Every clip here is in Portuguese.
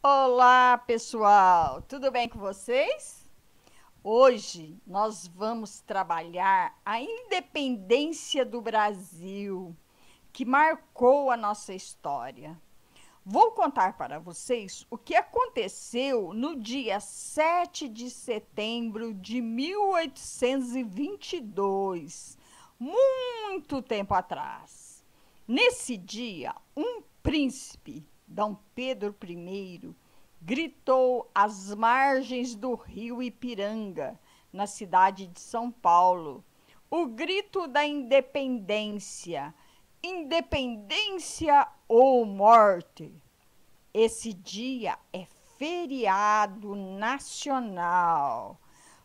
Olá, pessoal! Tudo bem com vocês? Hoje nós vamos trabalhar a independência do Brasil, que marcou a nossa história. Vou contar para vocês o que aconteceu no dia 7 de setembro de 1822, muito tempo atrás. Nesse dia, um príncipe, Dom Pedro I, gritou às margens do rio Ipiranga, na cidade de São Paulo, o grito da independência. Independência ou morte. Esse dia é feriado nacional.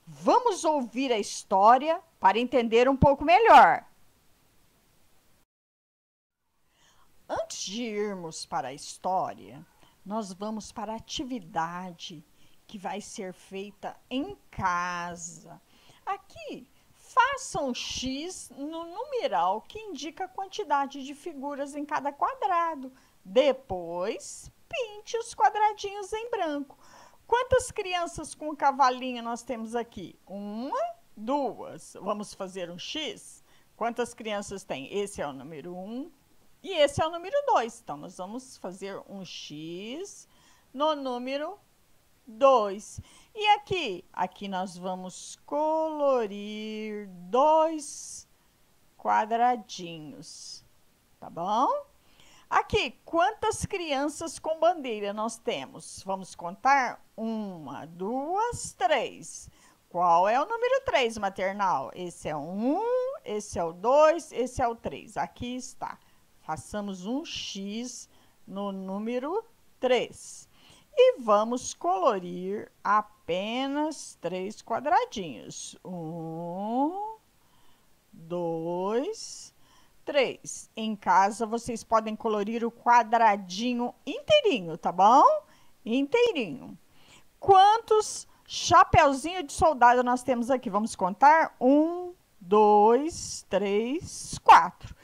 Vamos ouvir a história para entender um pouco melhor. Antes de irmos para a história, nós vamos para a atividade que vai ser feita em casa. Aqui, faça um X no numeral que indica a quantidade de figuras em cada quadrado. Depois, pinte os quadradinhos em branco. Quantas crianças com cavalinho nós temos aqui? Uma, duas. Vamos fazer um X? Quantas crianças tem? Esse é o número 1 e esse é o número 2. Então, nós vamos fazer um X no número 2. E aqui? Aqui nós vamos colorir 2 quadradinhos, tá bom? Aqui, quantas crianças com bandeira nós temos? Vamos contar? 1, 2, 3. Qual é o número 3, maternal? Esse é o 1, esse é o 2, esse é o 3. Aqui está. Façamos um X no número 3. E vamos colorir apenas 3 quadradinhos. 1, 2, 3. Em casa, vocês podem colorir o quadradinho inteirinho, tá bom? Inteirinho. Quantos chapeuzinhos de soldado nós temos aqui? Vamos contar? 1, 2, 3, 4.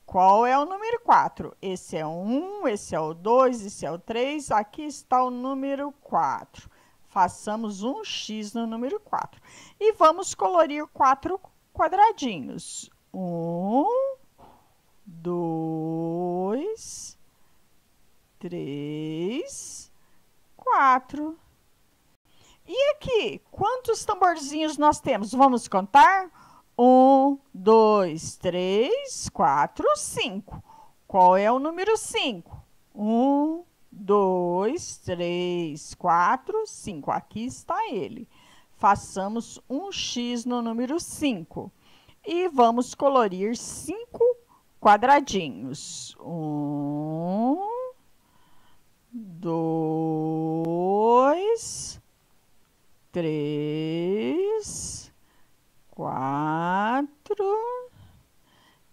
Qual é o número 4? Esse é o 1, esse é o 2, esse é o 3. Aqui está o número 4. Façamos um X no número 4. E vamos colorir 4 quadradinhos. 1, 2, 3, 4. E aqui, quantos tamborzinhos nós temos? Vamos contar? 1, 2, 3, 4, 5. Qual é o número 5? 1, 2, 3, 4, 5. Aqui está ele. Façamos um X no número 5. E vamos colorir 5 quadradinhos. 1, 2, 3, 4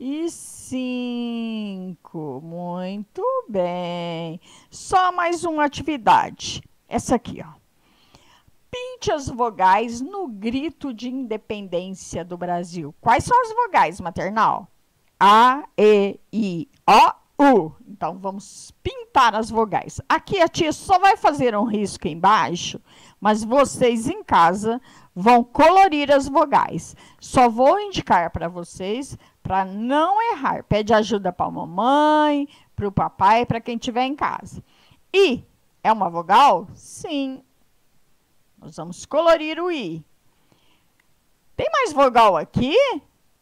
e 5. Muito bem. Só mais uma atividade. Essa aqui, ó. Pinte as vogais no grito de independência do Brasil. Quais são as vogais, maternal? A, E, I, O, U. Então, vamos pintar as vogais. Aqui a tia só vai fazer um risco embaixo, mas vocês em casa vão colorir as vogais. Só vou indicar para vocês para não errar. Pede ajuda para a mamãe, para o papai, para quem estiver em casa. I é uma vogal? Sim. Nós vamos colorir o I. Tem mais vogal aqui?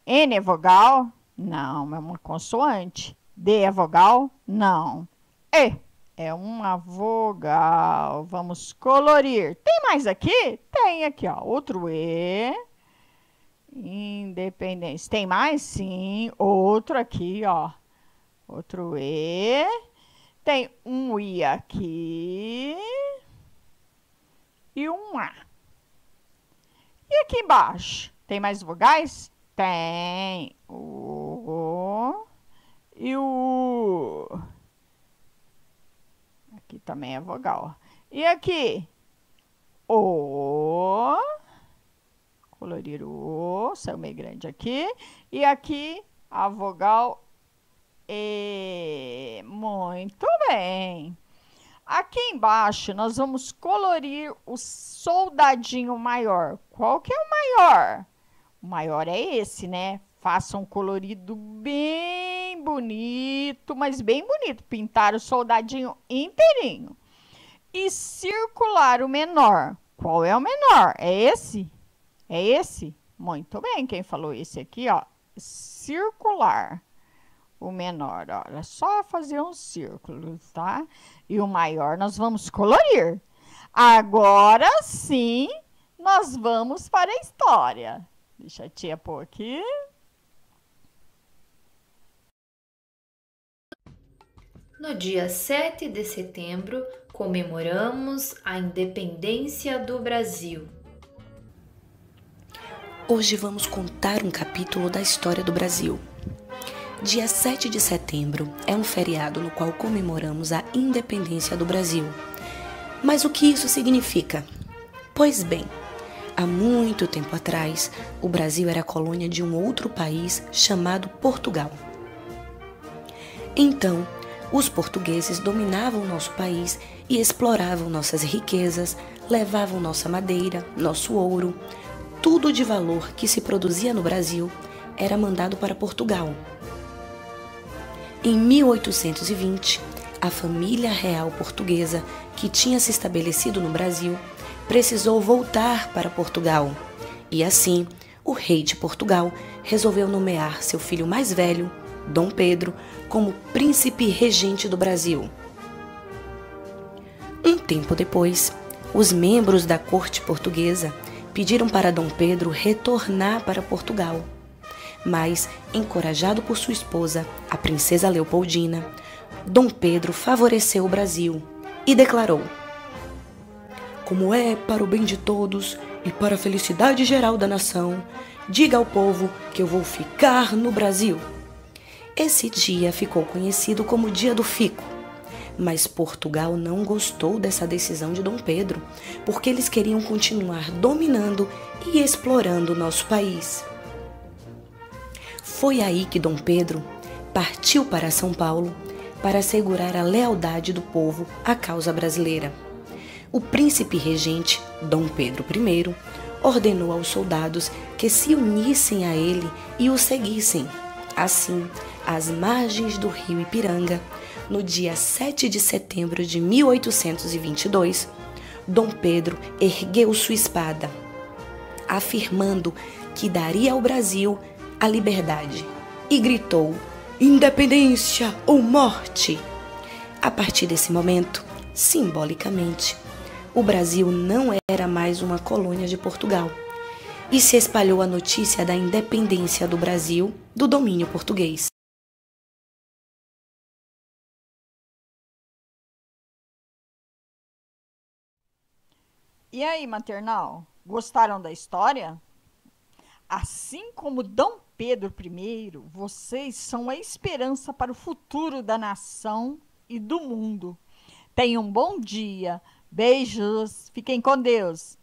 N é vogal? Não, é uma consoante. D é vogal? Não. E é uma vogal. Vamos colorir. Tem mais aqui? Tem aqui, ó. Outro E. Independência. Tem mais? Sim. Outro aqui, ó. Outro E. Tem um I aqui. E um A. E aqui embaixo? Tem mais vogais? Tem. O e o U. Aqui também é vogal. E aqui? O. Colorir o O. Saiu meio grande aqui. E aqui a vogal E. Muito bem. Aqui embaixo nós vamos colorir o soldadinho maior. Qual que é o maior? O maior é esse, né? Faça um colorido bem bonito, mas bem bonito. Pintar o soldadinho inteirinho. E circular o menor. Qual é o menor? É esse? É esse? Muito bem, quem falou esse aqui, ó. Circular o menor, olha, só fazer um círculo, tá? E o maior nós vamos colorir. Agora sim, nós vamos para a história. Deixa a tia pôr aqui. No dia 7 de setembro, comemoramos a independência do Brasil. Hoje vamos contar um capítulo da história do Brasil. Dia 7 de setembro é um feriado no qual comemoramos a independência do Brasil. Mas o que isso significa? Pois bem, há muito tempo atrás, o Brasil era colônia de um outro país chamado Portugal. Então, os portugueses dominavam nosso país e exploravam nossas riquezas, levavam nossa madeira, nosso ouro, tudo de valor que se produzia no Brasil era mandado para Portugal. Em 1820, a família real portuguesa, que tinha se estabelecido no Brasil, precisou voltar para Portugal. E assim, o rei de Portugal resolveu nomear seu filho mais velho, Dom Pedro, como príncipe regente do Brasil. Um tempo depois, os membros da corte portuguesa pediram para Dom Pedro retornar para Portugal. Mas, encorajado por sua esposa, a princesa Leopoldina, Dom Pedro favoreceu o Brasil e declarou: "Como é para o bem de todos e para a felicidade geral da nação, diga ao povo que eu vou ficar no Brasil." Esse dia ficou conhecido como Dia do Fico. Mas Portugal não gostou dessa decisão de Dom Pedro, porque eles queriam continuar dominando e explorando o nosso país. Foi aí que Dom Pedro partiu para São Paulo para assegurar a lealdade do povo à causa brasileira. O príncipe regente, Dom Pedro I, ordenou aos soldados que se unissem a ele e o seguissem. Assim, às margens do rio Ipiranga, no dia 7 de setembro de 1822, Dom Pedro ergueu sua espada, afirmando que daria ao Brasil a liberdade, e gritou: "Independência ou morte!" A partir desse momento, simbolicamente, o Brasil não era mais uma colônia de Portugal, e se espalhou a notícia da independência do Brasil do domínio português. E aí, maternal, gostaram da história? Assim como Dom Pedro I, vocês são a esperança para o futuro da nação e do mundo. Tenham um bom dia. Beijos. Fiquem com Deus.